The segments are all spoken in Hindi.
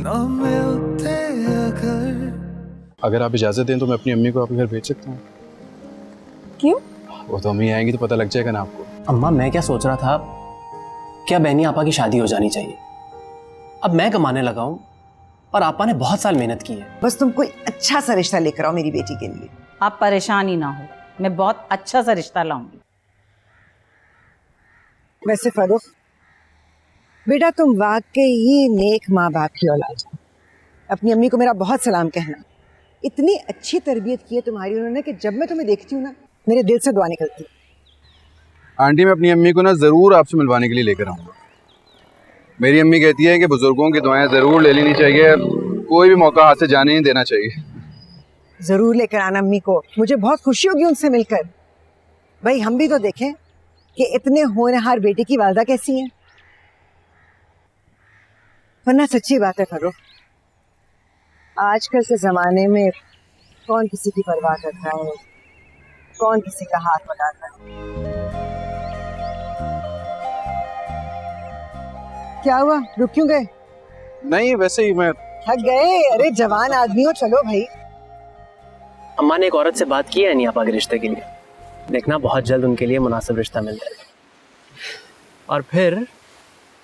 न मिलते अगर आप इजाजत दें तो मैं अपनी अम्मी को आपके घर भेज सकता हूँ। क्यों? वो तो अम्मी आएंगी तो पता लग जाएगा ना आपको। अम्मा मैं क्या सोच रहा था, क्या बहनी आपा की शादी हो जानी चाहिए। अब मैं कमाने लगा हूं और आपा ने बहुत साल मेहनत की है। बस तुम कोई अच्छा सा रिश्ता लेकर आओ मेरी बेटी के लिए। आप परेशान ही ना हो, मैं बहुत अच्छा सा रिश्ता लाऊंगी। वैसे फरूख बेटा तुम वाकई ही नेक माँ बाप की औलाद हो। अपनी अम्मी को मेरा बहुत सलाम कहना। इतनी अच्छी तरबियत की है तुम्हारी उन्होंने कि जब मैं तुम्हें देखती हूँ ना मेरे दिल से दुआ निकलती। आंटी मैं अपनी अम्मी को ना जरूर आपसे मिलवाने के लिए लेकर आऊंगा। मेरी अम्मी कहती है कि बुजुर्गों की दुआएं जरूर ले लेनी चाहिए, कोई भी मौका हाथ से जाने नहीं देना चाहिए। जरूर लेकर आना अम्मी को, मुझे बहुत खुशी होगी उनसे मिलकर। भाई हम भी तो देखें कि इतने होनहार बेटी की वालदा कैसी हैं। वरना सच्ची बात है फरूख, आजकल के जमाने में कौन किसी की परवाह करता है, कौन किसी का हाथ बढ़ाता है। क्या हुआ, रुक क्यों गए? नहीं वैसे ही मैं थक गए? अरे जवान आदमी हो, चलो भाई। अम्मा ने एक औरत से बात की है नहीं आपा के रिश्ते के लिए, देखना बहुत जल्द उनके लिए मुनासिब रिश्ता मिल जाएगा और फिर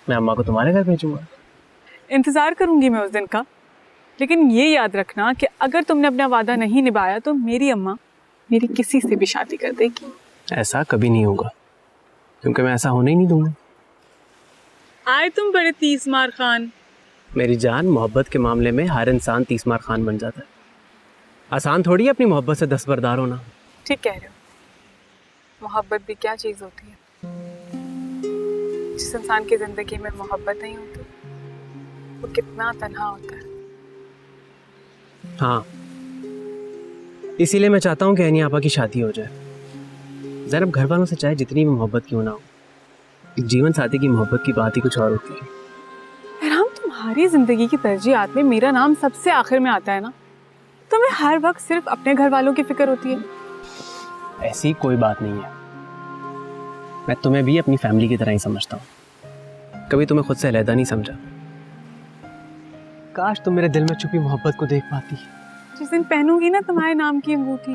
मैं अम्मा को तुम्हारे घर भेजूंगा। इंतजार करूंगी मैं उस दिन का, लेकिन ये याद रखना कि अगर तुमने अपना वादा नहीं निभाया तो मेरी अम्मा मेरी किसी से भी शादी कर देगी। ऐसा कभी नहीं होगा, क्योंकि मैं ऐसा होने ही नहीं दूंगा। आए तुम बड़े 30 मार खान। मेरी जान, मोहब्बत के मामले में हर इंसान 30 मार खान बन जाता है। आसान थोड़ी है अपनी मोहब्बत से दस्तबरदार होना। ठीक कह रहे हो, मोहब्बत भी क्या चीज होती है। जिस इंसान की जिंदगी में मोहब्बत नहीं होती वो कितना तन्हा होता है। हाँ, इसीलिए मैं चाहता हूँ कि अनी आपा की शादी हो जाए। ज़ैनब घर वालों से चाहे जितनी भी मोहब्बत क्यों ना हो, एक जीवन साथी की मोहब्बत की बात ही कुछ और होती है। राम, तुम्हारी जिंदगी की तरजीहात में मेरा नाम सबसे आखिर में आता है ना। तुम्हें हर वक्त सिर्फ अपने घर वालों की फिक्र होती है। ऐसी कोई बात नहीं है, मैं तुम्हें भी अपनी फैमिली की तरह ही समझता हूँ। कभी तुम्हें खुद से अलहदा नहीं समझा। काश तुम मेरे दिल में छुपी मोहब्बत को देख पाती। जिस दिन पहनूंगी ना तुम्हारे नाम की अंगूठी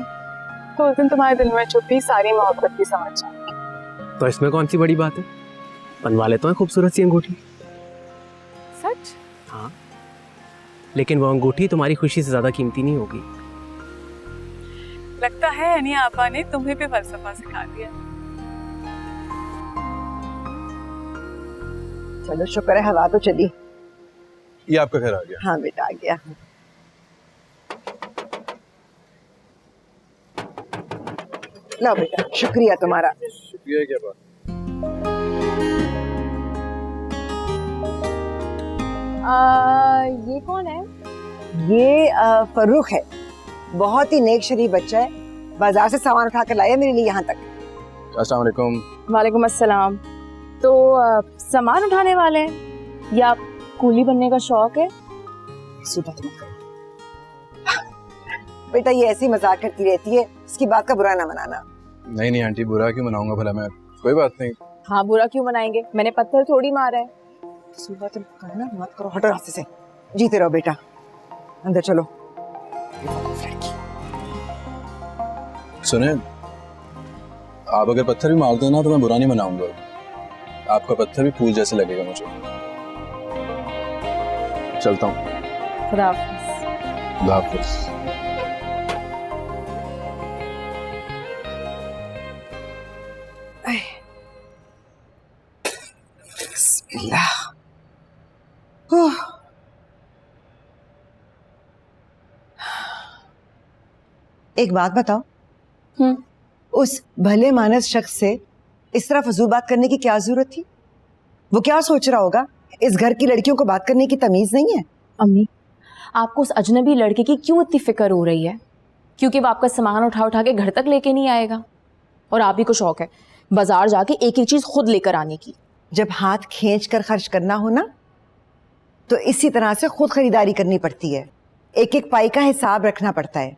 तो उस दिन तुम्हारे दिल में छुपी सारी मोहब्बत भी समझ जाऊंगी। तो इसमें कौन सी बड़ी बात है, बनवा लेता हूँ खूबसूरत सी अंगूठी। सच? हाँ, लेकिन वो अंगूठी तुम्हारी खुशी से ज्यादा कीमती नहीं होगी। लगता है अनिया आपा ने तुम्हें भी फलसफा सिखा दिया। चलो शुक्र है हवा तो चली। ये आपका घर आ गया। हाँ बेटा आ गया। लो बेटा, शुक्रिया तुम्हारा। शुक्रिया क्या बात। ये कौन है? ये फर्रुख है, बहुत ही नेक शरीफ बच्चा है। बाजार से सामान उठा कर लाया मेरे लिए यहाँ तक। अस्सलाम वालेकुम। वालेकुम अस्सलाम। तो सामान उठाने वाले हैं या कूली बनने का शौक है? बेटा ये ऐसी मजाक करती रहती है, इसकी बात का बुरा ना मनाना। नहीं नहीं आंटी, बुरा क्यों मनाऊंगा भला मैं, कोई बात नहीं। हाँ, बुरा क्यों मनाएंगे, मैंने पत्थर थोड़ी मारा है। करना मत करो, हटो रास्ते से। जीते रहो बेटा, अंदर चलो। सुने, आप अगर पत्थर भी मार देना तो मैं बुरा नहीं मनाऊंगा। आपका पत्थर भी फूल जैसे लगेगा मुझे। चलता हूँ। खुदा हाफिज़। खुदा हाफिज़। एक बात बताओ, उस भले मानस शख्स से इस तरह फजूल बात करने की क्या जरूरत थी? वो क्या सोच रहा होगा? इस घर की लड़कियों को बात करने की तमीज नहीं है? अम्मी, आपको उस अजनबी लड़के की क्यों इतनी फिक्र हो रही है? क्योंकि वो आपका सामान उठा उठा के घर तक लेके नहीं आएगा। और आप ही को शौक है बाजार जाके एक एक चीज खुद लेकर आने की। जब हाथ खींच कर खर्च करना हो ना तो इसी तरह से खुद खरीदारी करनी पड़ती है। एक एक पाई का हिसाब रखना पड़ता है।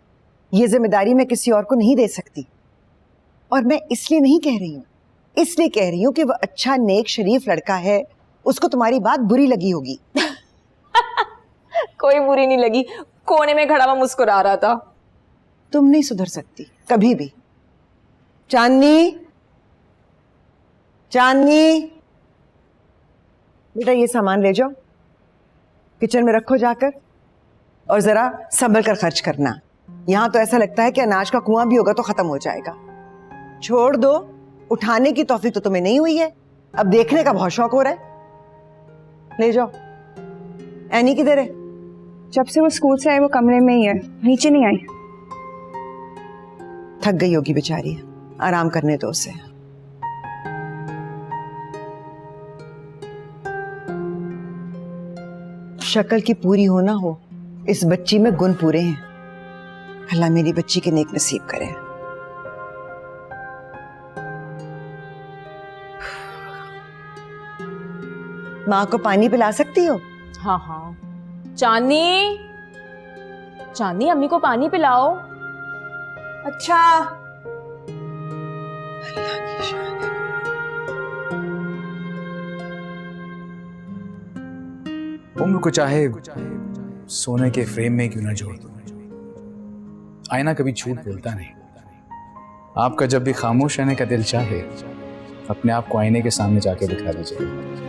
ये जिम्मेदारी मैं किसी और को नहीं दे सकती। और मैं इसलिए नहीं कह रही हूँ, इसलिए कह रही हूँ कि वो अच्छा नेक शरीफ लड़का है, उसको तुम्हारी बात बुरी लगी होगी। कोई बुरी नहीं लगी, कोने में खड़ा हुआ मुस्कुरा रहा था। तुम नहीं सुधर सकती कभी भी। चांदनी, चांदनी, बेटा ये सामान ले जाओ, किचन में रखो जाकर, और जरा संभल कर खर्च करना। यहां तो ऐसा लगता है कि अनाज का कुआं भी होगा तो खत्म हो जाएगा। छोड़ दो, उठाने की तौफीक तो तुम्हें नहीं हुई है, अब देखने का बहुत शौक हो रहा है। ले जाओ। एनी किधर है? जब से वो स्कूल से आए वो कमरे में ही है, नीचे नहीं आई। थक गई होगी बेचारी, आराम करने दो उसे। शक्ल की पूरी हो ना हो, इस बच्ची में गुण पूरे हैं। अल्लाह मेरी बच्ची के नेक नसीब करे। माँ को पानी पिला सकती हो? हाँ हाँ। चांदनी, चांदनी अम्मी को पानी पिलाओ। अच्छा। उम्र को चाहे सोने के फ्रेम में क्यों ना जोड़ दो, आईना कभी झूठ बोलता नहीं। आपका जब भी खामोश रहने का दिल चाहे, अपने आप को आईने के सामने जाके दिखा दीजिए।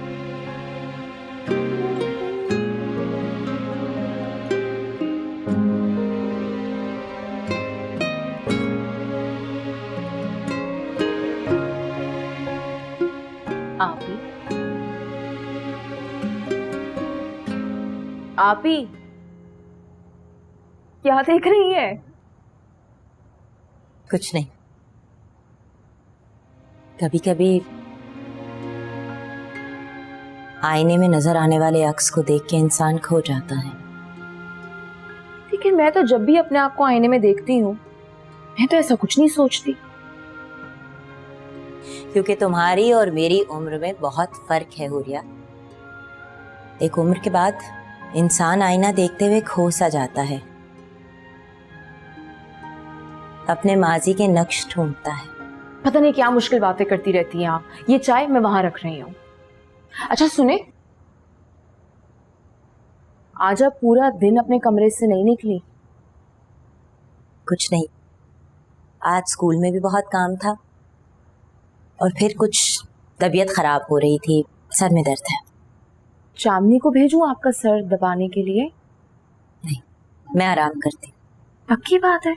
आप ही क्या देख रही है? कुछ नहीं। कभी कभी आईने में नजर आने वाले अक्स को देख के इंसान खो जाता है। लेकिन मैं तो जब भी अपने आप को आईने में देखती हूँ, मैं तो ऐसा कुछ नहीं सोचती। क्योंकि तुम्हारी और मेरी उम्र में बहुत फर्क है हुरिया। एक उम्र के बाद इंसान आईना देखते हुए खो सा जाता है, अपने माजी के नक्श ढूंढता है। पता नहीं क्या मुश्किल बातें करती रहती हैं आप। ये चाय मैं वहां रख रही हूँ। अच्छा सुने, आज आप पूरा दिन अपने कमरे से नहीं निकली? कुछ नहीं, आज स्कूल में भी बहुत काम था और फिर कुछ तबीयत खराब हो रही थी, सर में दर्द है। चांदनी को भेजूं आपका सर दबाने के लिए? नहीं, मैं आराम करती। पक्की बात है?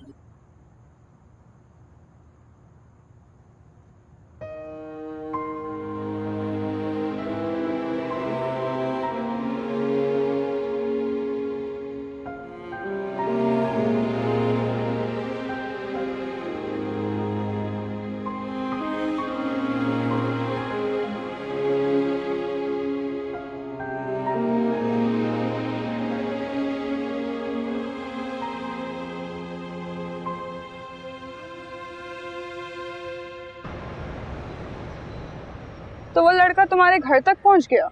तो वो लड़का तुम्हारे घर तक पहुंच गया?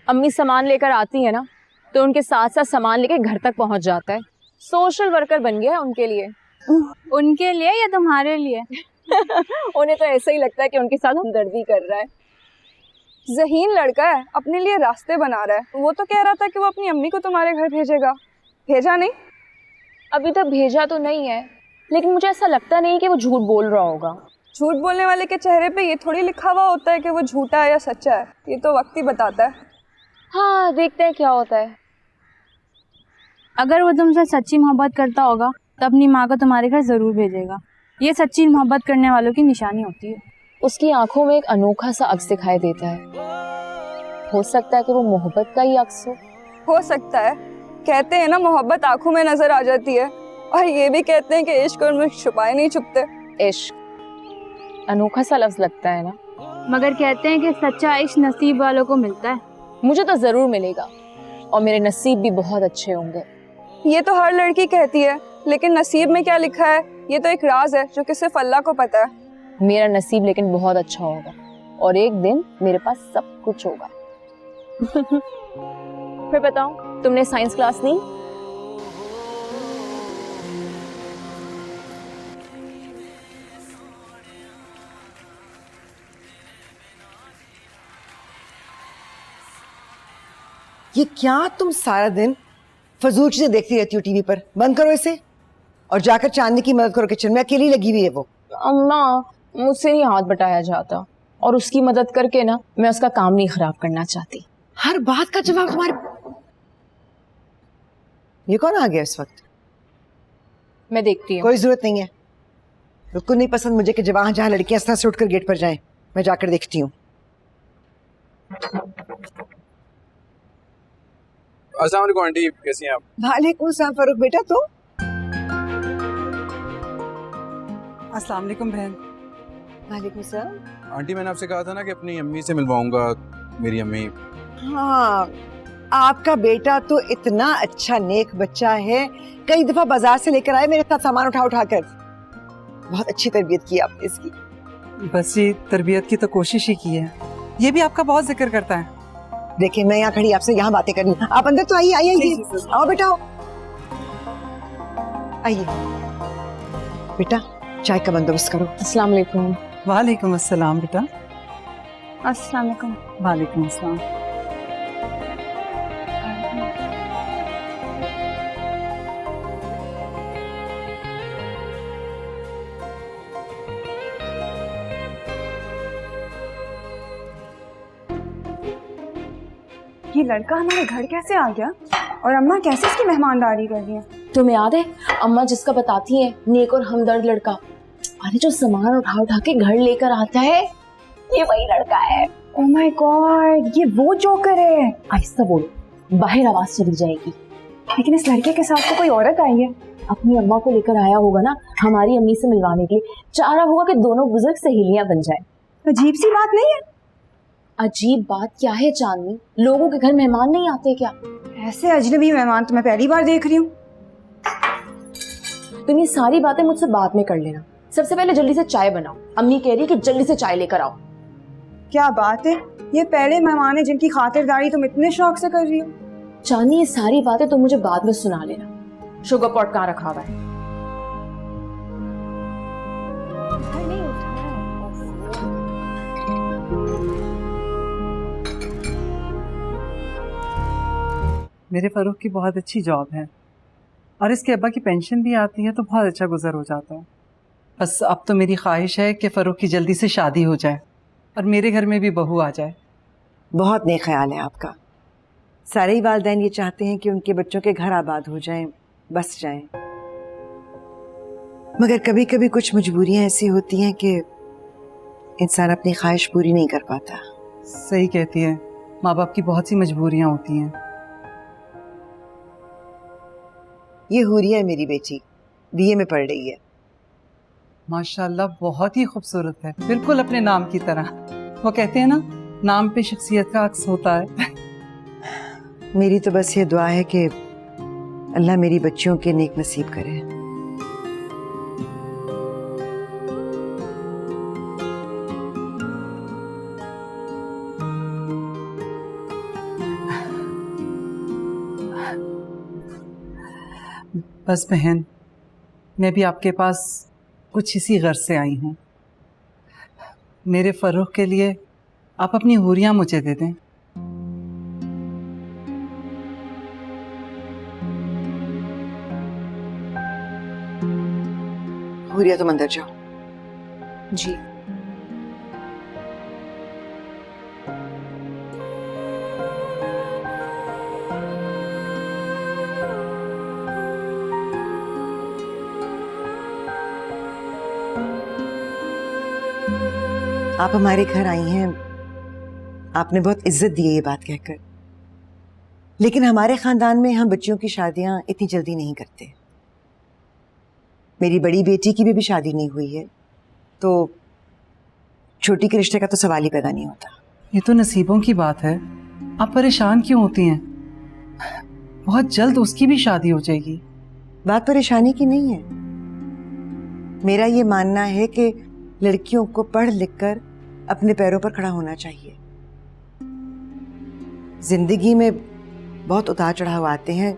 अम्मी सामान लेकर आती है ना, तो उनके साथ साथ सामान लेके घर तक पहुंच जाता है। सोशल वर्कर बन गया है उनके लिए। उनके लिए या तुम्हारे लिए? उन्हें तो ऐसा ही लगता है कि उनके साथ हमदर्दी कर रहा है। ज़हीन लड़का है, अपने लिए रास्ते बना रहा है। वो तो कह रहा था कि वो अपनी अम्मी को तुम्हारे घर भेजेगा, भेजा नहीं? अभी तक भेजा तो नहीं है, लेकिन मुझे ऐसा लगता नहीं कि वो झूठ बोल रहा होगा। झूठ बोलने वाले के चेहरे पे ये थोड़ी लिखा हुआ होता है कि वो झूठा है या सच्चा है, ये तो वक्त ही बताता है। हाँ, देखते हैं क्या होता है। अगर वो तुमसे सच्ची मोहब्बत करता होगा तो अपनी माँ को तुम्हारे घर ज़रूर भेजेगा। ये सच्ची मोहब्बत करने वालों की निशानी होती है। उसकी आंखों में एक अनोखा सा अक्स दिखाई देता है। हो सकता है कि वो मोहब्बत का ही अक्स हो सकता है। कहते हैं ना मोहब्बत आंखों में नजर आ जाती है, और ये भी कहते हैं कि इश्क और मुश्क छुपाए नहीं छुपते। इश्क अनोखा सा लफ्ज लगता है ना, मगर कहते हैं कि सच्चा इश्क नसीब वालों को मिलता है। मुझे तो जरूर मिलेगा, और मेरे नसीब भी बहुत अच्छे होंगे। ये तो हर लड़की कहती है, लेकिन नसीब में क्या लिखा है ये तो एक राज है जो कि सिर्फ अल्लाह को पता है। मेरा नसीब लेकिन बहुत अच्छा होगा, और एक दिन मेरे पास सब कुछ होगा। फिर बताओ, तुमने साइंस क्लास ली? ये क्या तुम सारा दिन फजूल चीजें देखती रहती हो टीवी पर, बंद करो इसे और जाकर चांदनी की मदद करो किचन में, अकेली लगी हुई है वो। अम्मा मुझसे नहीं हाथ बटाया जाता, और उसकी मदद करके ना मैं उसका काम नहीं खराब करना चाहती। हर बात का जवाब तुम्हारे। ये कौन आ गया इस वक्त? मैं देखती हूँ। कोई जरूरत नहीं है, बिल्कुल नहीं पसंद मुझे कि जहाँ जहाँ लड़कियां इस तरह से उठकर गेट पर जाएं। मैं जाकर देखती हूँ। अस्सलाम वालेकुम आंटी, कैसी हैं आप? वालेकुम सलाम फारूक बेटा, तुम? अस्सलाम वालेकुम बहन। वालेकुम सलाम। आंटी मैंने आपसे कहा था ना कि अपनी अम्मी से मिलवाऊंगा, मेरी अम्मी। हाँ, आपका बेटा तो इतना अच्छा नेक बच्चा है, कई दफा बाजार से लेकर आए मेरे साथ सामान उठा उठा कर। बहुत अच्छी तरबियत की आपने इसकी। बस ये तरबियत की तो कोशिश ही की है, ये भी आपका बहुत जिक्र करता है। देखिए मैं यहाँ खड़ी आपसे यहाँ बातें करनी, आप अंदर तो आइए आइए आइए, आओ बेटा आओ। आइए बेटा, चाय का बंदोबस्त करो। अस्सलाम वालेकुम। वालेकुम अस्सलाम बेटा। अस्सलाम वालेकुम। वालेकुम अस्सलाम। ये लड़का हमारे घर कैसे आ गया और अम्मा कैसे इसकी मेहमानदारी कर रही है? तुम्हें याद है अम्मा जिसका बताती है, नेक और हमदर्द लड़का। अरे जो सामान उठा उठा के घर लेकर आता है, ये वही लड़का है। ओह माय गॉड, ये वो जोकर है। आहिस्ता बोलो, बाहर आवाज चली जाएगी। लेकिन इस लड़के के साथ तो कोई औरत आई है। अपनी अम्मा को लेकर आया होगा ना हमारी अम्मी से मिलवाने के लिए। चाह रहा होगा कि दोनों बुजुर्ग सहेलियां बन जाए। अजीब सी बात नहीं है? अजीब बात क्या है चांदनी, लोगों के घर मेहमान नहीं आते क्या? ऐसे अजनबी मेहमान तो मैं पहली बार देख रही हूँ। तुम ये सारी बातें मुझसे बाद में कर लेना, सबसे पहले जल्दी से चाय बनाओ। अम्मी कह रही है कि जल्दी से चाय लेकर आओ। क्या बात है, ये पहले मेहमान है जिनकी खातिरदारी तुम इतने शौक से कर रही हो। चांदनी ये सारी बातें तुम मुझे बाद में सुना लेना। शुगर पॉट कहाँ रखा हुआ है? मेरे फरूख की बहुत अच्छी जॉब है और इसके अब्बा की पेंशन भी आती है, तो बहुत अच्छा गुजर हो जाता है। बस अब तो मेरी ख्वाहिश है कि फरूख की जल्दी से शादी हो जाए और मेरे घर में भी बहू आ जाए। बहुत नेक ख्याल है आपका। सारे ही वालिदैन ये चाहते हैं कि उनके बच्चों के घर आबाद हो जाएं, बस जाएं। मगर कभी कभी कुछ मजबूरियां ऐसी होती हैं कि इंसान अपनी ख्वाहिश पूरी नहीं कर पाता। सही कहती है, माँ बाप की बहुत सी मजबूरियां होती हैं। ये हुरिया है मेरी बेटी, बीए में पढ़ रही है। माशाल्लाह बहुत ही खूबसूरत है, बिल्कुल अपने नाम की तरह। वो कहते हैं ना, नाम पे शख्सियत का अक्स होता है। मेरी तो बस ये दुआ है कि अल्लाह मेरी बच्चियों के नेक नसीब करे। बस बहन, मैं भी आपके पास कुछ इसी गर्ज से आई हूँ। मेरे फरूख के लिए आप अपनी हुरियाँ मुझे दे दें। हुरिया तुम अंदर जाओ। जी। आप हमारे घर आई हैं, आपने बहुत इज्जत दी है ये बात कहकर, लेकिन हमारे खानदान में हम बच्चियों की शादियां इतनी जल्दी नहीं करते। मेरी बड़ी बेटी की भी अभी शादी नहीं हुई है, तो छोटी के रिश्ते का तो सवाल ही पैदा नहीं होता। ये तो नसीबों की बात है, आप परेशान क्यों होती हैं? बहुत जल्द उसकी भी शादी हो जाएगी। बात परेशानी की नहीं है। मेरा ये मानना है कि लड़कियों को पढ़ लिख कर अपने पैरों पर खड़ा होना चाहिए। जिंदगी में बहुत उतार चढ़ाव आते हैं,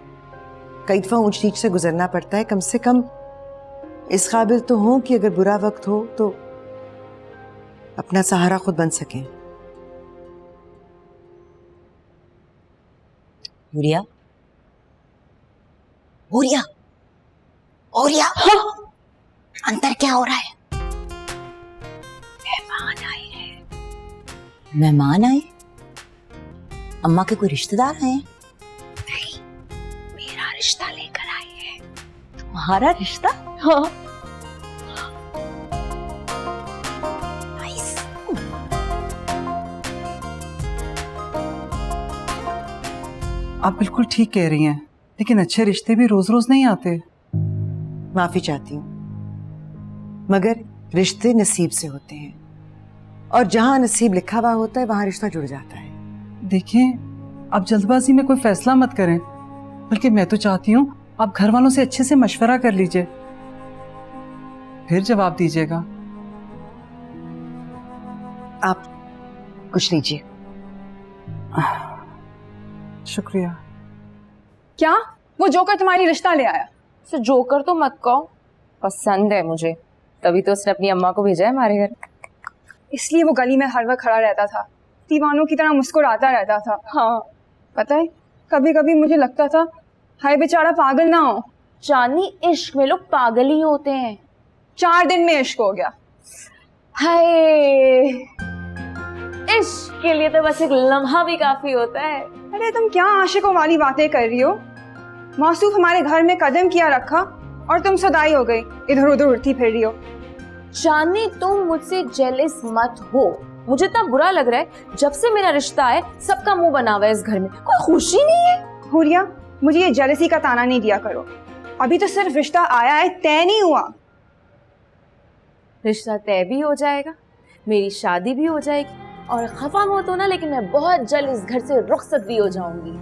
कई दफा ऊंच नीच से गुजरना पड़ता है। कम से कम इस काबिल तो हो कि अगर बुरा वक्त हो तो अपना सहारा खुद बन सकें। हुरिया, ओरिया, ओरिया, अंदर क्या हो रहा है? मेहमान आए हैं। मेहमान आए? अम्मा के कोई रिश्तेदार आए हैं? नहीं, मेरा रिश्ता लेकर आए हैं। तुम्हारा रिश्ता? हाँ। नाइस। आप बिल्कुल ठीक कह रही हैं, लेकिन अच्छे रिश्ते भी रोज रोज नहीं आते। माफी चाहती हूँ, मगर रिश्ते नसीब से होते हैं, और जहां नसीब लिखा हुआ होता है वहां रिश्ता जुड़ जाता है। देखिए, आप जल्दबाजी में कोई फैसला मत करें, बल्कि मैं तो चाहती हूँ आप घर वालों से अच्छे से मशवरा कर लीजिए, फिर जवाब दीजिएगा। आप कुछ लीजिए। शुक्रिया। क्या वो जोकर तुम्हारी रिश्ता ले आया? सो जोकर तो मत कहो, पसंद है मुझे, तभी तो उसने अपनी अम्मा को भेजा है हमारे घर। इसलिए वो गली में हर वक्त खड़ा रहता था, दीवानों की तरह मुस्कुराता रहता था। हाँ, पता है, कभी कभी मुझे लगता था हाय बेचारा पागल ना हो। चांदनी, इश्क में लोग पागल ही होते हैं। 4 दिन में इश्क हो गया। हाय, इश्क के लिए तो बस एक लम्हा भी काफी होता है। अरे तुम क्या आशिकों वाली बातें कर रही हो? मौसूफ हमारे घर में कदम किया रखा और तुम सदाई हो गई, इधर उधर उड़ती फिर रही हो। चांदनी, तुम मुझसे जेलस मत हो। मुझे इतना बुरा लग रहा है, जब से मेरा रिश्ता है सबका मुंह बना हुआ है इस घर में, कोई खुशी नहीं है। हुरिया, मुझे ये जेलसी का ताना नहीं दिया करो। अभी तो सिर्फ रिश्ता आया है, तय नहीं हुआ। रिश्ता तय भी हो जाएगा, मेरी शादी भी हो जाएगी, और खफा मत होना, लेकिन मैं बहुत जल्द इस घर से रुखसत भी हो जाऊंगी।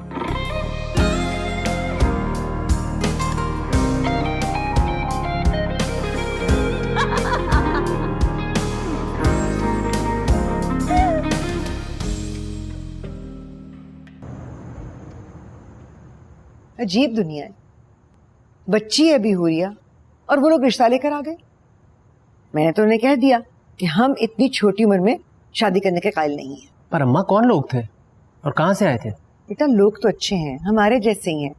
अजीब दुनिया है, बच्ची है अभी हुरिया, और वो लोग रिश्ता लेकर आ गए। मैंने तो उन्हें कह दिया कि हम इतनी छोटी उम्र में शादी करने के कायल नहीं हैं। पर अम्मा, कौन लोग थे और कहाँ से आए थे? बेटा, लोग तो अच्छे हैं, हमारे जैसे ही हैं,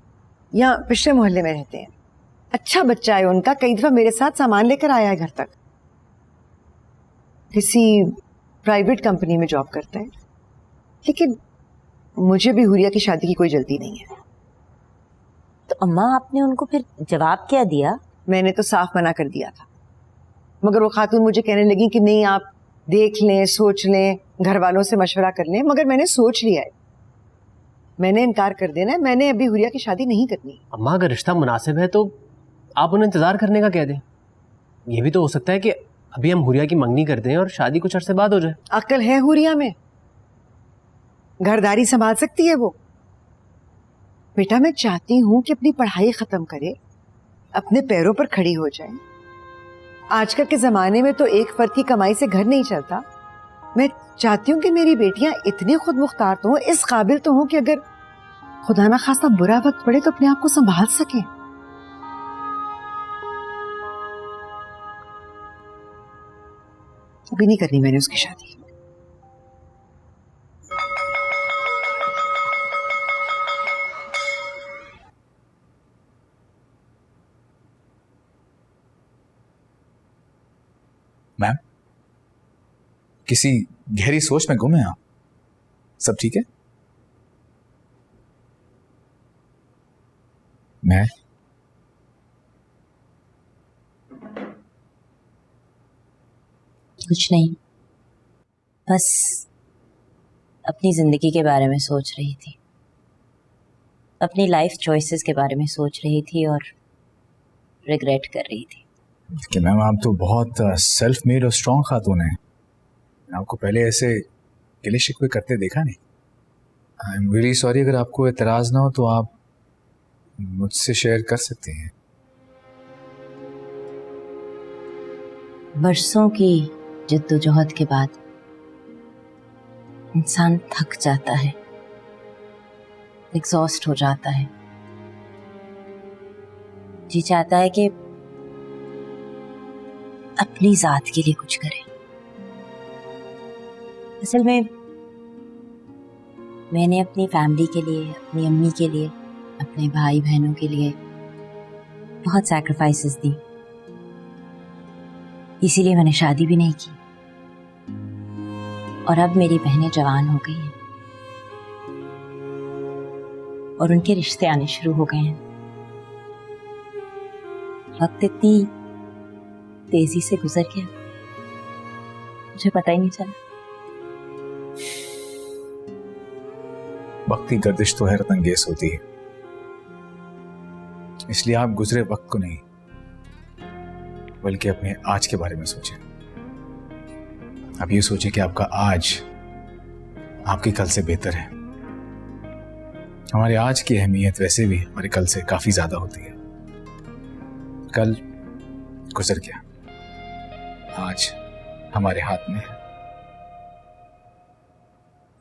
यहाँ पिछले मोहल्ले में रहते हैं। अच्छा बच्चा है उनका, कई दफा मेरे साथ सामान लेकर आया है घर तक। किसी प्राइवेट कंपनी में जॉब करता है, लेकिन मुझे भी हुरिया की शादी की कोई जल्दी नहीं है। तो अम्मा, आपने उनको फिर जवाब क्या दिया? मैंने तो साफ मना कर दिया था, मगर वो खातून मुझे कहने लगी कि नहीं, आप देख लें, सोच लें, घर वालों से मशवरा कर लें। मगर मैंने सोच लिया है, मैंने इनकार कर देना है, मैंने अभी हुरिया की शादी नहीं करनी। अम्मा, अगर रिश्ता मुनासिब है तो आप उन्हें इंतजार करने का कह दें। ये भी तो हो सकता है कि अभी हम हुरिया की मंगनी कर दें और शादी कुछ अरसे बाद हो जाए। अक्ल है हुरिया में, घरदारी संभाल सकती है वो। बेटा, मैं चाहती हूं कि अपनी पढ़ाई खत्म करे, अपने पैरों पर खड़ी हो जाए। आजकल के जमाने में तो एक फर्द की कमाई से घर नहीं चलता। मैं चाहती हूँ कि मेरी बेटियां इतनी खुद मुख्तार तो हों, इस काबिल तो हों कि अगर खुदा ना खास्ता बुरा वक्त पड़े तो अपने आप को संभाल सके। अभी नहीं करनी मैंने उसकी शादी। मैम, किसी गहरी सोच में गुम हैं आप? सब ठीक है? मैं कुछ नहीं, बस अपनी जिंदगी के बारे में सोच रही थी, अपनी लाइफ चॉइसेस के बारे में सोच रही थी और रिग्रेट कर रही थी। कि मैम, आप तो बहुत सेल्फ मेड और स्ट्रॉन्ग खातून हैं। आपको पहले ऐसे गिले शिकवे करते देखा नहीं। आई एम रियली सॉरी, अगर आपको एतराज़ ना हो तो आप मुझसे शेयर कर सकते हैं। बरसों की जद्दोजहद के बाद इंसान थक जाता है, एग्जॉस्ट हो जाता है। जी चाहता है कि अपनी जात के लिए कुछ करे। असल में मैंने अपनी फैमिली के लिए, अपनी अम्मी के लिए, अपने भाई बहनों के लिए बहुत सैक्रिफाइसेस दी, इसीलिए मैंने शादी भी नहीं की। और अब मेरी बहनें जवान हो गई हैं और उनके रिश्ते आने शुरू हो गए हैं। वक्त इतनी तेजी से गुजर गया, मुझे पता ही नहीं चला। वक्त की गर्दिश तो हैरत अंगेज होती है, इसलिए आप गुजरे वक्त को नहीं बल्कि अपने आज के बारे में सोचें। अब ये सोचें कि आपका आज आपके कल से बेहतर है। हमारे आज की अहमियत वैसे भी हमारे कल से काफी ज्यादा होती है। कल गुजर गया, आज हमारे हाथ में है।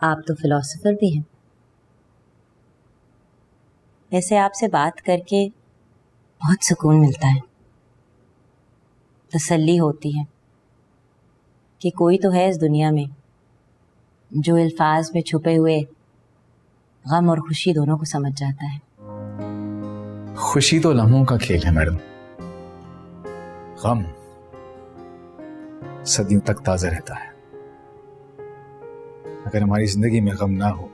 आप तो फिलोसोफर भी हैं। वैसे आपसे बात करके बहुत सुकून मिलता है, तसल्ली होती है कि कोई तो है इस दुनिया में जो अल्फाज में छुपे हुए गम और खुशी दोनों को समझ जाता है। खुशी तो लम्हों का खेल है मैडम, गम सदियों तक ताजा रहता है। अगर हमारी जिंदगी में गम ना हो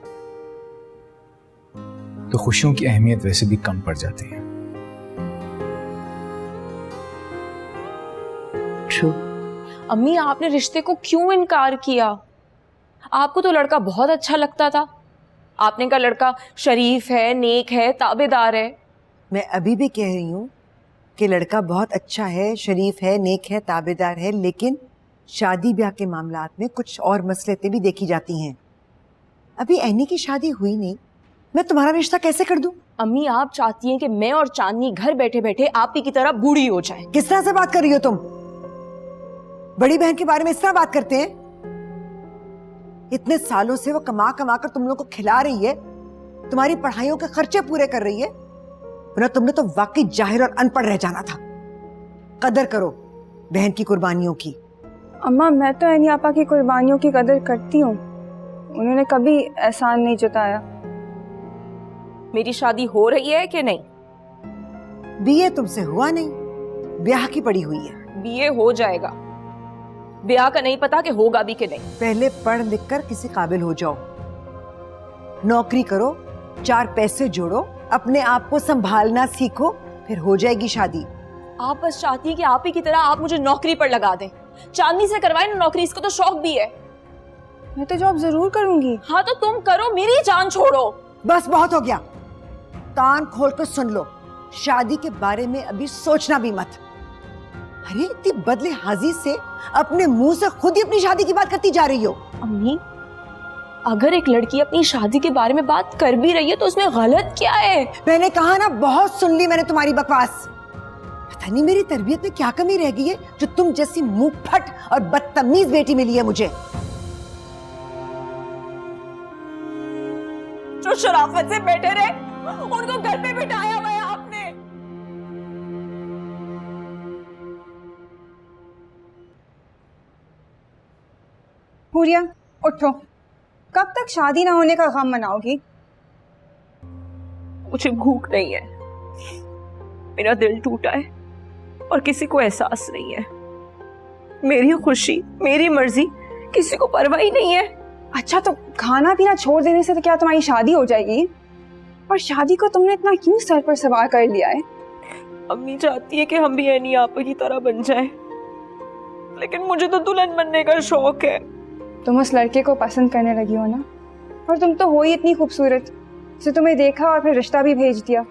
तो खुशियों की अहमियत वैसे भी कम पड़ जाती है। ट्रू। अम्मी, आपने रिश्ते को क्यों इनकार किया? आपको तो लड़का बहुत अच्छा लगता था। आपने कहा लड़का शरीफ है, नेक है, ताबेदार है। मैं अभी भी कह रही हूँ कि लड़का बहुत अच्छा है, शरीफ है, नेक है, ताबेदार है, लेकिन शादी ब्याह के मामलात में कुछ और मसलतें भी देखी जाती हैं। अभी ऐनी की शादी हुई नहीं, मैं तुम्हारा रिश्ता कैसे कर दूं? अम्मी, आप चाहती हैं कि मैं और चांदनी घर बैठे बैठे आप ही की तरह बूढ़ी हो जाए। किस तरह से बात कर रही हो तुम? बड़ी बहन के बारे में इस तरह बात करते हैं? इतने सालों से वो कमा कमा कर तुम लोगों को खिला रही है, तुम्हारी पढ़ाइयों के खर्चे पूरे कर रही है, वरना तुमने तो वाकई जाहिर और अनपढ़ रह जाना था। कदर करो बहन की कुर्बानियों की। अम्मा, मैं तो ऐनी आपा की कुर्बानियों की कदर करती हूँ, उन्होंने कभी एहसान नहीं जताया। मेरी शादी हो रही है कि नहीं? बीए तुमसे हुआ नहीं, ब्याह की पड़ी हुई है। बीए हो जाएगा, ब्याह का नहीं पता कि होगा भी कि नहीं। पहले पढ़ लिख कर किसी काबिल हो जाओ, नौकरी करो, 4 पैसे जोड़ो, अपने आप को संभालना सीखो, फिर हो जाएगी शादी। आप बस चाहती है कि आप ही की तरह आप मुझे नौकरी पर लगा दें। चांदनी से करवाए ना नौकरी, इसको तो शौक भी है। मैं तो जॉब जरूर करूंगी। हाँ तो तुम करो, मेरी जान छोड़ो। बस बहुत हो गया, कान खोल कर सुन लो, शादी के बारे में अभी सोचना भी मत। अरे इतनी बदले हाजी से अपने मुंह से खुद ही अपनी शादी की बात करती जा रही हो। अम्मी, अगर एक लड़की अपनी शादी के बारे में बात कर भी रही है तो उसमें गलत क्या है? मैंने कहा ना, बहुत सुन ली मैंने तुम्हारी बकवास। पता नहीं मेरी तरबियत में क्या कमी रह गई है जो तुम जैसी मुंहफट और बदतमीज बेटी मिली है मुझे। जो शराफत से बैठे रहे, उनको घर पे बिठाया हुआ है आपने। हुरिया, उठो, कब तक शादी ना होने का गम मनाओगी? मुझे भूख नहीं है, मेरा दिल टूटा है और किसी को एहसास नहीं है। मेरी खुशी, मेरी मर्जी, किसी को परवाह ही नहीं है। अच्छा, तो खाना पीना छोड़ देने से तो क्या तुम्हारी शादी हो जाएगी? और शादी को तुमने इतना क्यों सर पर सवार कर लिया है? अम्मी चाहती है कि हम भी ऐनी आपा की तरह बन जाएं, लेकिन मुझे तो दुल्हन बनने का शौक है। तुम उस लड़के को पसंद करने लगी हो ना, और तुम तो हो ही इतनी खूबसूरत, से तुम्हें देखा और फिर रिश्ता भी भेज दिया।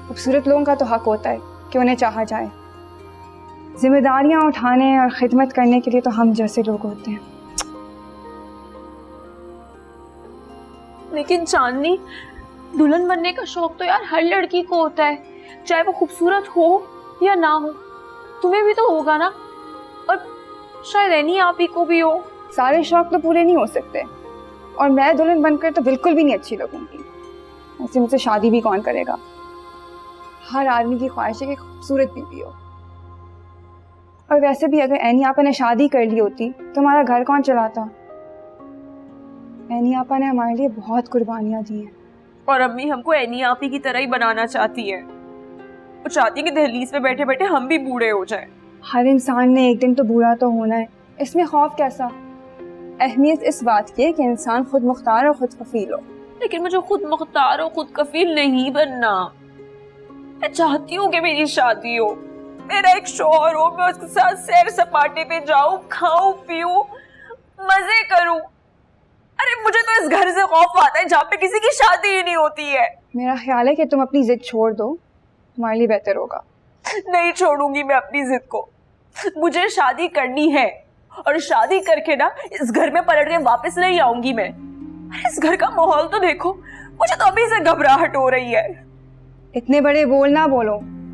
खूबसूरत लोगों का तो हक होता है कि उन्हें चाहा जाए। जिम्मेदारियां उठाने और खिदमत करने के लिए तो हम जैसे लोग होते हैं। लेकिन चांदनी, दुल्हन बनने का शौक तो यार हर लड़की को होता है, चाहे वो खूबसूरत हो या ना हो। तुम्हें भी तो होगा ना, और शायद ऐनी आप ही को भी हो। सारे शौक तो पूरे नहीं हो सकते, और मैं दुल्हन बनकर तो बिल्कुल भी नहीं अच्छी लगूंगी। ऐसे मुझसे शादी भी कौन करेगा? हर आदमी की ख्वाहिश है कि खूबसूरत बीवी हो। और वैसे भी अगर ऐनी आपा ने शादी कर ली होती तो हमारा घर कौन चलाता? ऐनी आपा ने हमारे लिए बहुत कुर्बानियां दी हैं। और अम्मी हमको ऐनी आप ही की तरह ही बनाना चाहती है। वो चाहती है कि दहलीज पे बैठे बैठे हम भी बूढ़े हो जाए। हर इंसान ने एक दिन तो बूढ़ा तो होना है, इसमें खौफ कैसा? अहमियत इस बात की है कि इंसान खुद मुख्तार और खुद कफील हो। लेकिन मुझे खुद मुख्तार और खुद कफील नहीं बनना। मैं चाहती हूँ कि मेरी शादी हो, मेरा एक शौहर हो, मैं उसके साथ सैर सपाटे पे जाऊं, खाऊं पीऊं, मजे करूं। अरे मुझे तो इस घर से खौफ आता है जहाँ पे किसी की शादी ही नहीं होती है। मेरा ख्याल है कि तुम अपनी जिद छोड़ दो, तुम्हारे लिए बेहतर होगा। नहीं छोड़ूंगी मैं अपनी जिद को। मुझे शादी करनी है और शादी करके ना इस घर में पलट के वापस नहीं आऊंगी मैं। इस घर का माहौल तो देखो, मुझे तो अभी से घबराहट हो रही है। इतने बड़े बोल ना बोलो,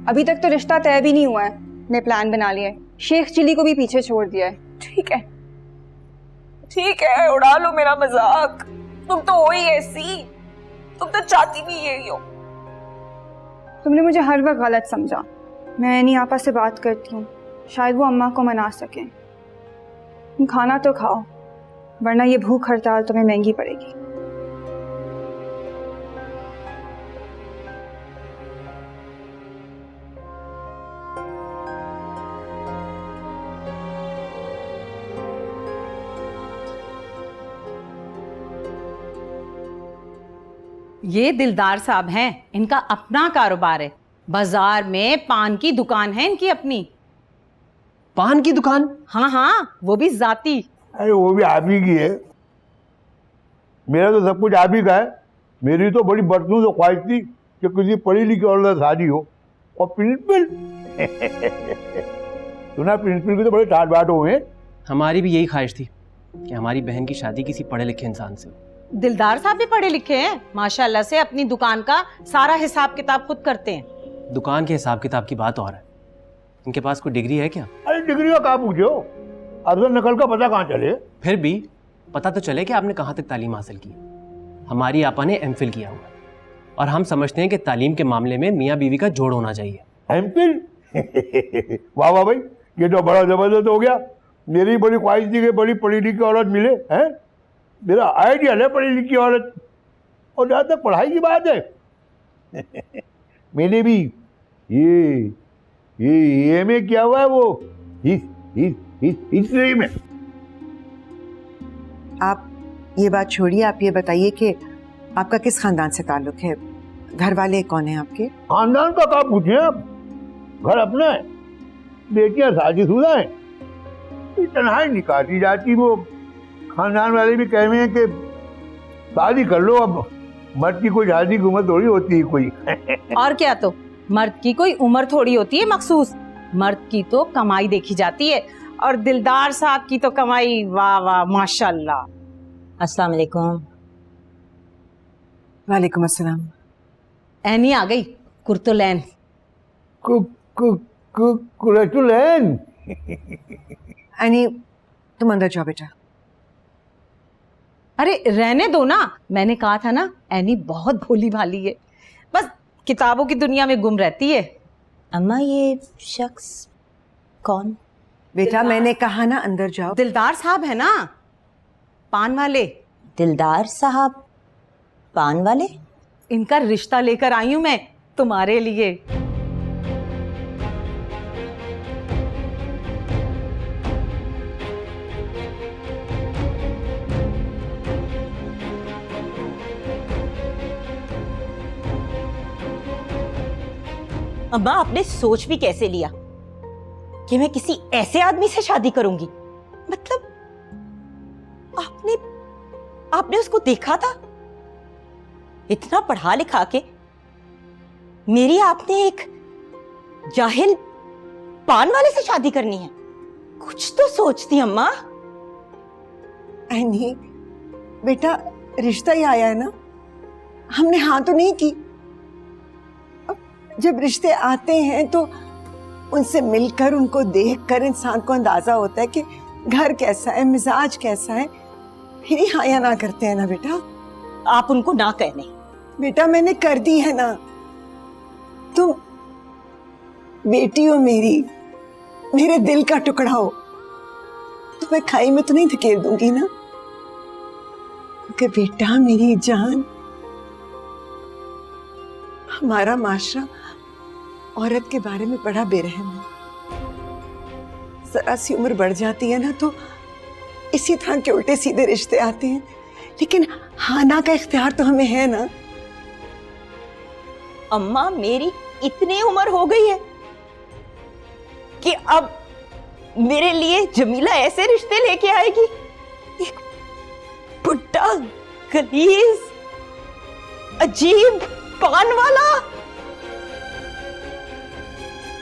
अभी तक तो रिश्ता तय भी नहीं हुआ है। मैं प्लान बना लिया है, शेख चिली को भी पीछे छोड़ दिया है। ठीक है ठीक है, उड़ा लो मेरा मजाक। तुम तो हो ही ऐसी, तुम तो चाहती भी यही हो। तुमने मुझे हर वक्त गलत समझा। मैं नहीं आपा से बात करती हूँ, शायद वो अम्मा को मना सकें। तुम खाना तो खाओ, वरना ये भूख हड़ताल तुम्हें महंगी पड़ेगी। ये दिलदार साहब हैं, इनका अपना कारोबार है। बाजार में पान की दुकान है इनकी अपनी। पान की दुकान? हाँ हाँ, वो भी जाती। अरे वो भी आप ही की है, मेरा तो सब कुछ आप ही का है। मेरी तो बड़ी बरसों से ख्वाहिश थी कि किसी पढ़ी लिखी औरत शादी हो। और प्रिंसिपल सुना प्रिंसिपल के तो बड़े ठाट बाट हुए हैं। हमारी भी यही ख्वाहिश थी कि हमारी बहन की शादी किसी पढ़े लिखे इंसान से हो। दिलदार साहब भी पढ़े लिखे हैं माशाल्लाह से, अपनी दुकान का सारा हिसाब किताब खुद करते हैं। दुकान के हिसाब किताब की बात और है, इनके पास कोई डिग्री है क्या? अरे डिग्री का कहाँ पूछो, अफजल नकल का पता कहाँ चले। फिर भी पता तो चले कि आपने कहाँ तक तालीम हासिल की। हमारी आपा ने एमफिल किया हुआ और हम समझते हैं कि तालीम के मामले में मियाँ बीवी का जोड़ होना चाहिए। एमफिल? वाह वाह भाई, ये तो बड़ा जबरदस्त हो गया। मेरी बड़ी ख्वाहिश थी कि बड़ी पढ़ी लिखी औरत मिले। हैं, मेरा आइडियल है पढ़ी लिखी औरत। और जहाँ तक पढ़ाई की बात है मैंने भी ये एमए किया हुआ है, वो हिस्ट्री में। आप ये बात छोड़िए, आप ये बताइए कि आपका किस खानदान से ताल्लुक है? घर वाले कौन हैं आपके? खानदान का क्या पूछे आप, घर अपना है, बेटियां शादीशुदा हैं। तन्हाई नहीं काटी जाती। वो खानदान वाले भी कह रहे हैं कि शादी कर लो, अब मर्द की कोई शादी की उम्र थोड़ी होती है कोई। और क्या, तो मर्द की कोई उम्र थोड़ी होती है मखसूस, मर्द की तो कमाई देखी जाती है। और दिलदार साहब की तो कमाई वाह वाह माशाल्लाह। अस्सलाम वालेकुम। वालेकुम अस्सलाम। एनी आ गई कुर्तुलैन। कुरतुलैन? एनी तुम अंदर जाओ बेटा। अरे रहने दो ना, मैंने कहा था ना एनी बहुत भोली भाली है, बस किताबों की दुनिया में गुम रहती है। अम्मा ये शख्स कौन? बेटा मैंने कहा ना अंदर जाओ। दिलदार साहब है ना, पान वाले। दिलदार साहब पान वाले? इनका रिश्ता लेकर आई हूं मैं तुम्हारे लिए। अम्मा आपने सोच भी कैसे लिया कि मैं किसी ऐसे आदमी से शादी करूंगी? मतलब आपने उसको देखा था? इतना पढ़ा लिखा के मेरी आपने एक जाहिल पान वाले से शादी करनी है? कुछ तो सोचती अम्मा। एनी बेटा रिश्ता ही आया है ना, हमने हाँ तो नहीं की। जब रिश्ते आते हैं तो उनसे मिलकर, उनको देखकर इंसान को अंदाजा होता है कि घर कैसा है, मिजाज कैसा है, फिर ही हाँ या ना करते हैं ना बेटा। आप उनको ना कहने। बेटा मैंने कर दी है ना, तुम बेटी हो मेरी, मेरे दिल का टुकड़ा हो, तो मैं खाई में तो नहीं धकेल दूंगी ना। कि बेटा मेरी जान, हमारा माशरा औरत के बारे में बड़ा बेरहम है। जरा सी उम्र बढ़ जाती है ना तो इसी तरह के उल्टे सीधे रिश्ते आते हैं, लेकिन हाना का इख्तियार तो हमें है ना। अम्मा मेरी इतनी उम्र हो गई है कि अब मेरे लिए जमीला ऐसे रिश्ते लेके आएगी, एक बुढ़ा गलीज अजीब पान वाला।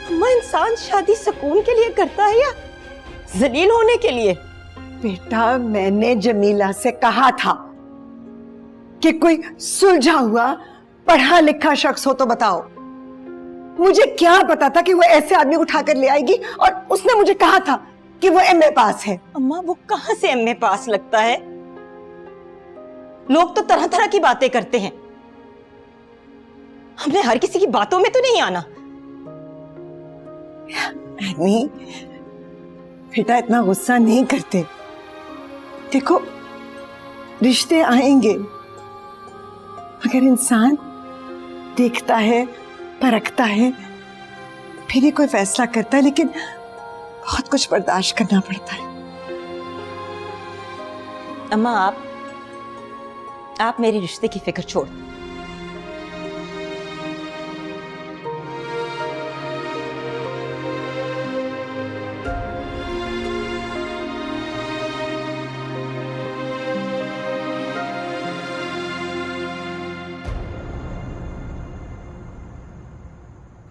अम्मा इंसान शादी सुकून के लिए करता है या जलील होने के लिए? बेटा मैंने जमीला से कहा था कि कोई सुलझा हुआ पढ़ा लिखा शख्स हो तो बताओ। मुझे क्या पता था कि वो ऐसे आदमी उठाकर ले आएगी, और उसने मुझे कहा था कि वो एमए पास है। अम्मा वो कहां से एमए पास लगता है? लोग तो तरह तरह की बातें करते हैं, हमने हर किसी की बातों में तो नहीं आना। नहीं बेटा इतना गुस्सा नहीं करते। देखो रिश्ते आएंगे मगर इंसान देखता है, परखता है, फिर ही कोई फैसला करता है, लेकिन बहुत कुछ बर्दाश्त करना पड़ता है। अम्मा आप मेरे रिश्ते की फिक्र छोड़।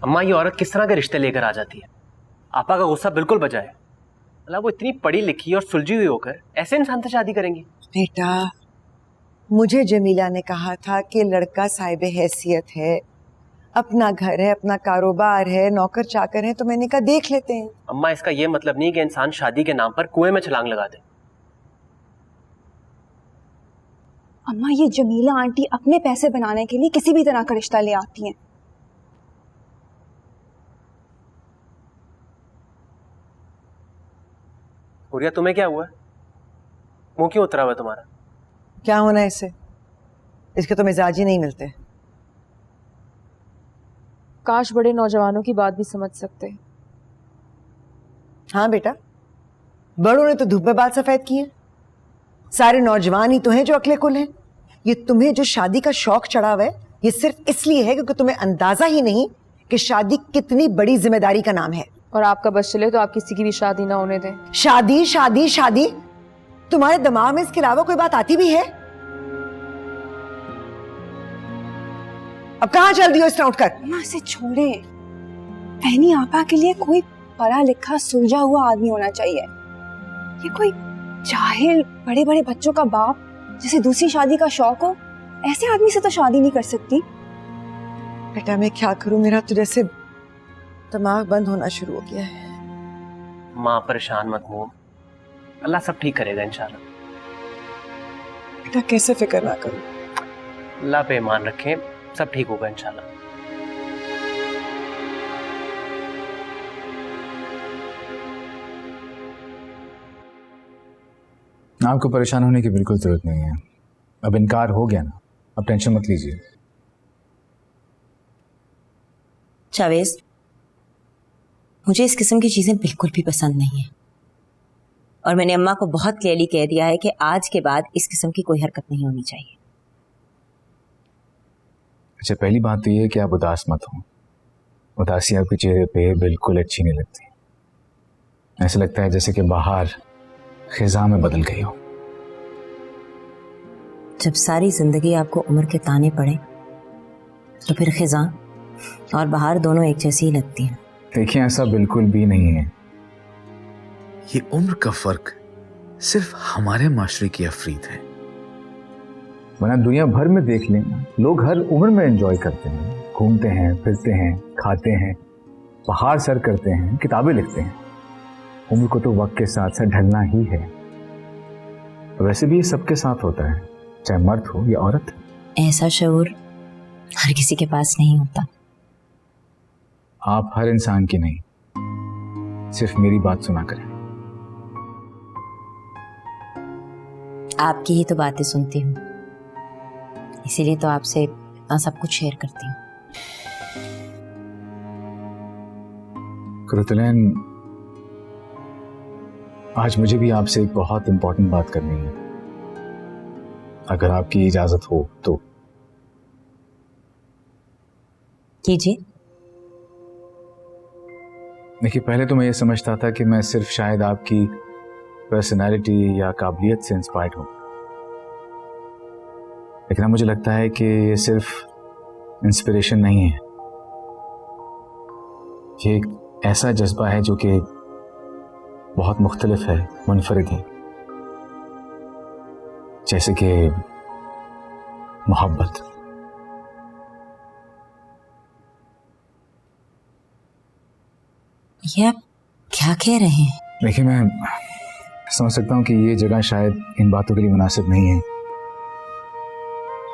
अम्मा ये औरत किस तरह के रिश्ते लेकर आ जाती है? आपा का गुस्सा बिल्कुल बचा है। मतलब वो इतनी पढ़ी लिखी और सुलझी हुई होकर ऐसे इंसान से शादी करेंगी? बेटा मुझे जमीला ने कहा था कि लड़का साहिब हैसियत है, अपना घर है, अपना कारोबार है, नौकर चाकर है, तो मैंने कहा देख लेते हैं। अम्मा इसका ये मतलब नहीं कि इंसान शादी के नाम पर कुएं में छलांग लगा दे। अम्मा ये जमीला आंटी अपने पैसे बनाने के लिए किसी भी तरह का रिश्ता ले आती हैं। हुरिया तुम्हें क्या हुआ? मुंह क्यों उतरा हुआ तुम्हारा? क्या होना है इससे? इसके तो मिजाज ही नहीं मिलते। काश बड़े नौजवानों की बात भी समझ सकते। हाँ बेटा बड़ों ने तो धूप में बाल सफेद किए, सारे नौजवान ही तो हैं जो अकले कुल हैं। ये तुम्हें जो शादी का शौक चढ़ा हुआ है ये सिर्फ इसलिए है क्योंकि तुम्हें अंदाजा ही नहीं कि शादी कितनी बड़ी जिम्मेदारी का नाम है। और आपका बस चले तो आप किसी की भी शादी ना होने दें। शादी शादी शादी, तुम्हारे दिमाग में इसके अलावा कोई बात आती भी है? अब कहाँ चल दी हो इस तरह उठकर? अम्मा इसे छोड़े, बहनी आपा के लिए कोई पढ़ा लिखा सुलझा हुआ आदमी होना चाहिए। ये कोई जाहिल बड़े बड़े बच्चों का बाप जिसे दूसरी शादी का शौक हो, ऐसे आदमी से तो शादी नहीं कर सकती। बेटा मैं क्या करूं, मेरा तो जैसे दिमाग बंद होना शुरू हो गया है। माँ परेशान मत हो, अल्लाह सब ठीक करेगा इंशाल्लाह। बेटा कैसे फिक्र ना करूं? अल्लाह पे ईमान रखें, सब ठीक होगा इंशाल्लाह। आपको परेशान होने की बिल्कुल जरूरत नहीं है। अब इनकार हो गया ना, अब टेंशन मत लीजिए। जावेद, मुझे इस किस्म की चीज़ें बिल्कुल भी पसंद नहीं है और मैंने अम्मा को बहुत क्लियरली कह दिया है कि आज के बाद इस किस्म की कोई हरकत नहीं होनी चाहिए। अच्छा पहली बात तो ये है कि आप उदास मत हो। उदासी आपके चेहरे पे बिल्कुल अच्छी नहीं लगती। ऐसा लगता है जैसे कि बाहर खिजा में बदल गई हो। जब सारी जिंदगी आपको उम्र के ताने पड़े तो फिर खिजा और बाहर दोनों एक जैसी ही लगती हैं। देखिए ऐसा बिल्कुल भी नहीं है। ये उम्र का फर्क सिर्फ हमारे माशरे की अफरीद है, वरना दुनिया भर में देख लें, लोग हर उम्र में एंजॉय करते हैं, घूमते हैं, फिरते हैं, खाते हैं, बाहर सर करते हैं, किताबें लिखते हैं। उम्र को तो वक्त के साथ साथ ढलना ही है। वैसे भी ये सबके साथ होता है, चाहे मर्द हो या औरत। ऐसा शऊर हर किसी के पास नहीं होता। आप हर इंसान की नहीं, सिर्फ मेरी बात सुना करें। आपकी ही तो बातें सुनती हूँ, इसीलिए तो आपसे इतना सब कुछ शेयर करती हूँ। कुरुतलैन, आज मुझे भी आपसे एक बहुत इंपॉर्टेंट बात करनी है, अगर आपकी इजाजत हो तो। कीजिए। देखिए, पहले तो मैं ये समझता था कि मैं सिर्फ शायद आपकी पर्सनालिटी या काबिलियत से इंस्पायर्ड हूं, लेकिन अब मुझे लगता है कि ये सिर्फ इंस्पिरेशन नहीं है, ये एक ऐसा जज्बा है जो कि बहुत मुख्तलिफ है, मुनफरिद है, जैसे कि मोहब्बत। ये आप क्या कह रहे हैं? देखिए, मैं समझ सकता हूं कि ये जगह शायद इन बातों के लिए मुनासिब नहीं है,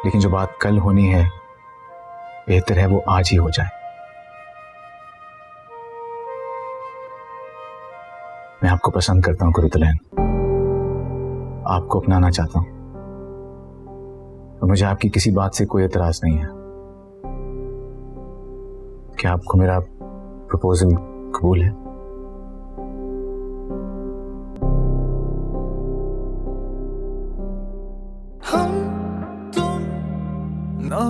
लेकिन जो बात कल होनी है बेहतर है वो आज ही हो जाए। मैं आपको पसंद करता हूं कुरुतलैन, आपको अपनाना चाहता हूं और मुझे आपकी किसी बात से कोई एतराज नहीं है। क्या आपको मेरा प्रपोजल कबूल है? हम तुम ना